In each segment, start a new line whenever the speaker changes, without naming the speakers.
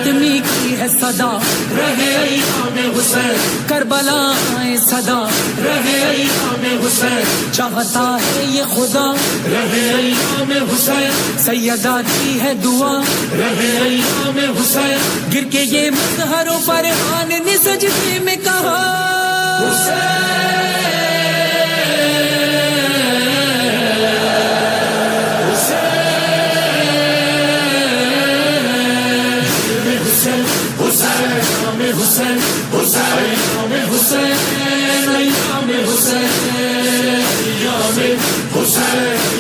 ماتمی کی ہے صدا
رہے ایام حسین،
کربلا آئے صدا
رہے ایام حسین،
چاہتا ہے یہ خدا
رہے ایام حسین،
سیدہ کی ہے دعا
رہے ایام حسین،
گر کے یہ مظہروں پر آن نے سجدے میں کہا
حسین ایام حسین، ایام حسین،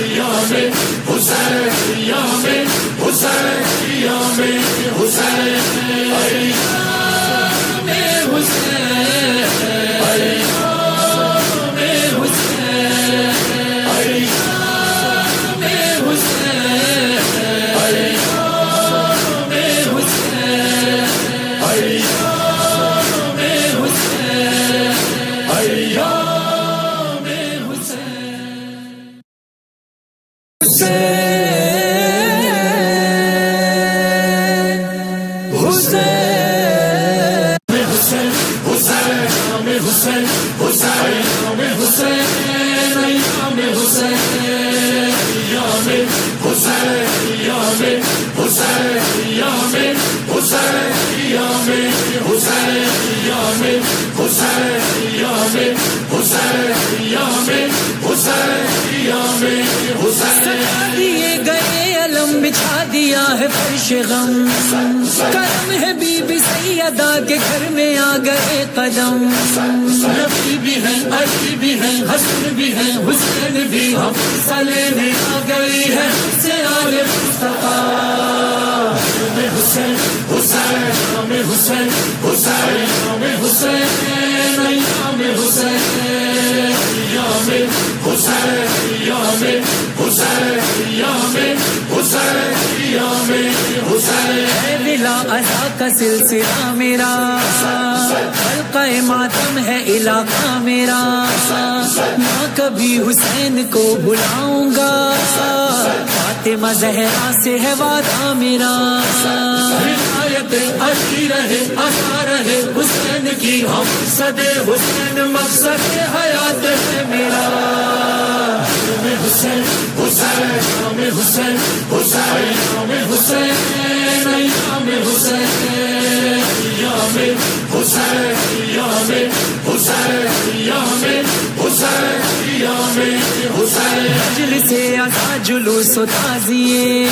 ایام حسین، ایام حسین، ایام حسین، ایام حسین، ایام
دیے گئے علم بچھا دیا ہے فرش غم کرم ہے بی بی سیدہ کے گھر میں آ گئے قدم
نبی بھی ہیں، علی بھی ہیں، حسن بھی ہیں، حسین بھی ہم سلینے آ گئی ہے سے آل مصطفیٰ حسین، حسین، ایام حسین، حسین، ایام حسین، ایام حسین، ایام حسین، ایام حسین، ایام حسین، ایام حسین،
ہے بلا عزا کا سلسلہ میرا حلقہ ماتم ہے علاقہ میرا نہ کبھی حسین کو بلاؤں گا فاطمہ زہرا سے ہے وعدہ میرا
ہدایت علی رہے عطا رہے حسین کی ہم صدے حسین مقصد حیات ہے میرا حسین، حسین، ایام حسین، حسین، ایام حسین، ایام حسین، ایام حسین، ایام حسین، ایام حسین، ایام حسین،
مجلس عزا جلوس و تعزیے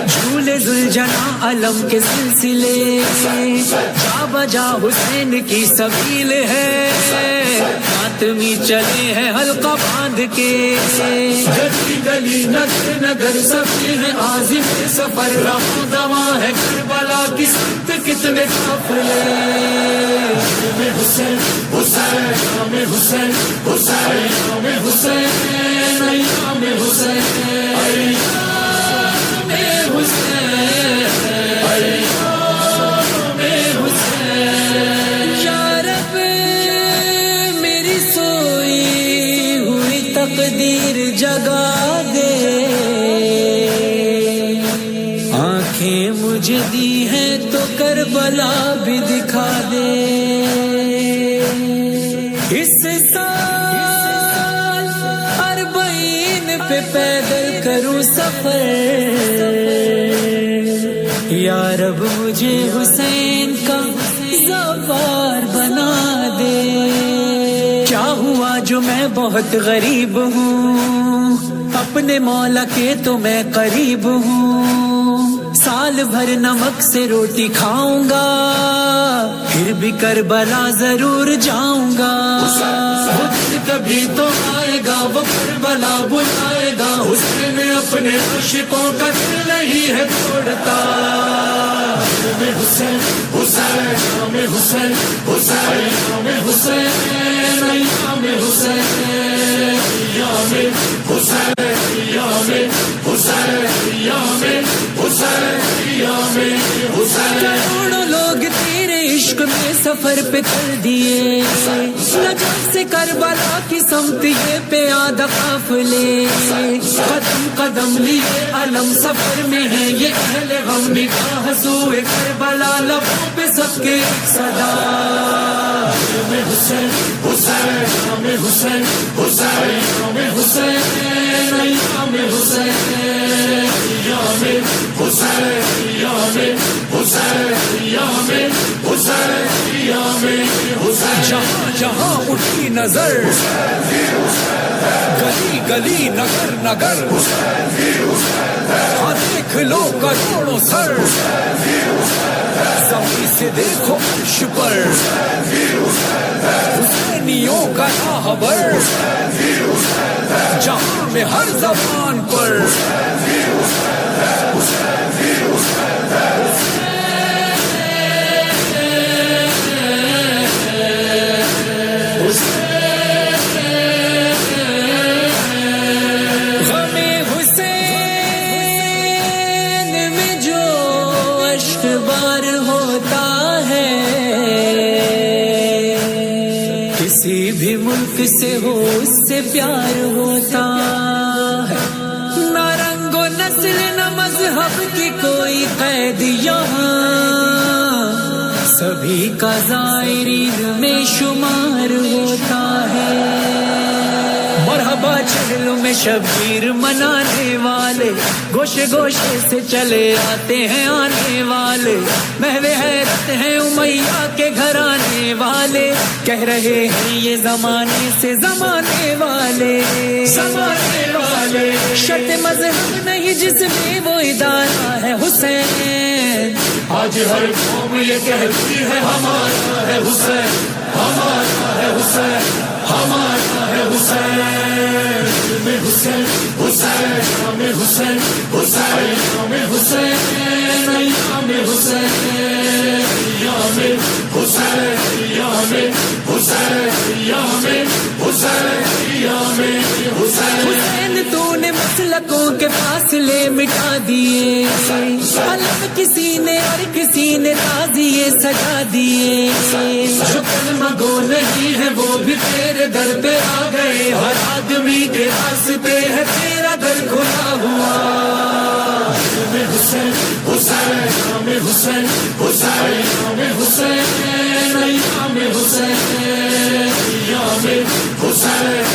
جھولے ذوالجناح علم کے سلسلے جا بجا حسین کی سبیل ہے ماتمی چلے ہیں حلقہ باندھ کے
گلی گلی نگر نگر سبھی ہے عازم سفر رفو دواں ہے کربلا کی سمت کتنے قافلے حسین، حسین، ایام حسین، حسین، ایام حسین، ایام حسین، ایام حسین، ایام حسین،
یا رب میری سوئی ہوئی تقدیر جگا دے آنکھیں مجھے دی ہیں تو کربلا بھی دکھا دے اس سال 40 پہ پیدل کروں سفر یا رب مجھے حسین کا زوار بنا دے کیا ہوا جو میں بہت غریب ہوں اپنے مولا کے تو میں قریب ہوں سال بھر نمک سے روٹی کھاؤں گا پھر بھی کربلا ضرور جاؤں گا
کبھی تو آئے گا وہ کربلا بلائے گا حسین اپنے عاشقوں کا دل نہیں ہے توڑتا حسین، حسین، ایام حسین، حسین، ایام حسین، ایام حسین، ایام حسین، ایام حسین، ایام حسین، ایام حسین،
کروڑوں لوگ تیرے عشق میں سفر پہ کر دیے، نجف سے کربلا کی سمت یہ پیادہ قافلے، قدم قدم لیے علم سفر میں ہے یہ اہل غم نگاہ سوئے کربلا، لبوں پہ سب کے صدا
میں حسین حسین نام حسین حسین نام حسین نام حسین یام حسین یام حسین یام حسین یام حسین
جہاں جہاں اٹھی نظر، گلی گلی نگر نگر، ہاں دیکھ لو کروڑوں سر، زمین سے دیکھو عرش پر حسینیوں کا راہبر، جہاں میں ہر زبان پر بار ہوتا ہے، کسی بھی ملک سے ہو اس سے پیار ہوتا ہے، نہ رنگ و نسل نہ مذہب کی کوئی قید یہاں، سبھی کا زائرین میں شمار ہوتا ہے۔ مرحبا چہلوں میں شبیر منانے والے، گوشے گوشے سے چلے آتے ہیں آنے والے، محو حیرت ہیں امیہ کے گھرانے والے، کہہ رہے ہیں یہ زمانے سے زمانے والے، زمانے والے، شرط مذہب نہیں جس میں وہ ادارہ ہے حسین،
آج ہر قوم یہ کہتی ہے ہمارا ہے حسین، ہمارا ہے حسین، ہمارا ہے حسین میں حسین حسین نام حسین حسین نام حسین نام حسین یام حسین یام حسین یام حسین یام حسین
حسین تو نے مسلکوں کے فاصلے مٹا دیے، علم کسی نے اور کسی نے تازیے سجا دیے،
جو کلمہ گو نہیں ہے وہ بھی تیرے در پہ آ گئے، ہر آدمی کے راستے ہے تیرا در کھلا ہوا، میں حسین حسین نام حسین حسین نام حسین نام حسین یام حسین